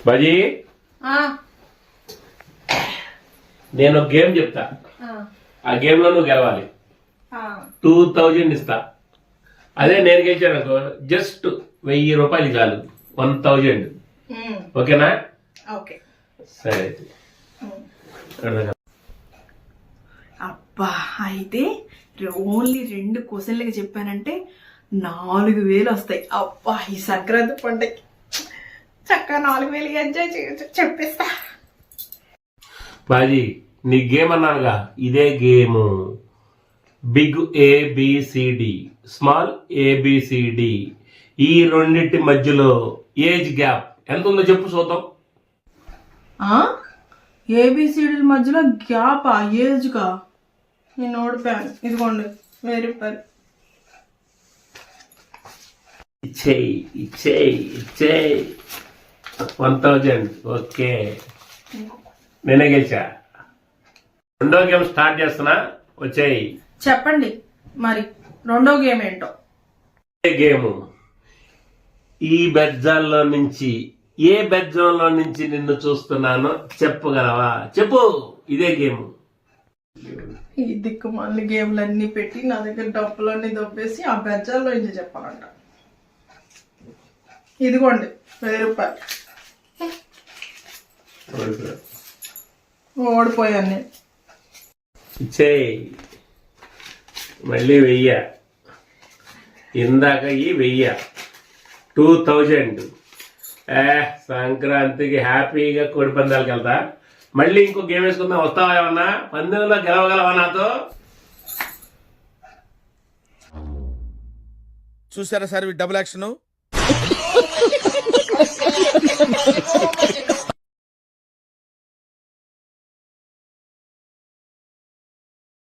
బాజీ నేను ఒక గేమ్ చెప్తా, ఆ గేమ్ లో నువ్వు గెలవాలి. 2000 ఇస్తా. అదే నేను గెలిచాను అనుకో జస్ట్ 1000 రూపాయలు చాలు. 1000 ఓకేనా? ఓకే సరే. అబ్బా అయితే ఓన్లీ 2 క్వశ్చన్లకి చెప్పానంటే 4000 వస్తాయి. అబ్బా ఈ సంక్రాంతి పండగకి చక్కగా 4000 ఎంజాయ్ చేయొచ్చు. చెప్పేస్తా బాజీ నీ గేమ్ అన్నానుగా, ఇదే game. Big ABCD, small ABCD, ఈ రెండింటి మధ్యలో ఏజ్ గ్యాప్ ఎంత ఉందో చెప్పు చూద్దాం. ఏబిసిడీల మధ్యలో గ్యాపా? ఏజ్గా నేను ఓడిపోయాను. ఇదిగోండి 1000 రూపాయలు. ఇచ్చేయి ఇచ్చేయి ఇచ్చేయి. 1000. ఓకే, నేనే గెలిచా. రెండో గేమ్ స్టార్ట్ చేస్తున్నా, వచ్చేయి. చెప్పండి మరి రెండో గేమ్ ఏంటో. గేమ్ ఈ బెజ్జాల్లో నుంచి ఏ బెజ్జంలో నుంచి నిన్ను చూస్తున్నానో చెప్పగలవా? చెప్పు. ఇదే గేమ్. ఈ దిక్కు మళ్ళీ గేమ్లన్నీ పెట్టి నా దగ్గర డబ్బులన్నీ దొబ్బేసి ఆ బెజ్జాల్లో నుంచి చెప్పాలంట. ఇదిగోండి 1000 రూపాయలు. ఓడిపోయాను నేను. ఇచ్చేయి. మళ్ళీ 1000. ఇందాక ఈ 1000. 2000. సంక్రాంతికి హ్యాపీగా కోడి పందాలకు వెళ్తా. మళ్ళీ ఇంకో గేమ్ వేసుకుందాం. వస్తావా? ఏమన్నా పందెంలో గెలవగలవా నాతో? చూసారా సార్ డబుల్ యాక్షన్.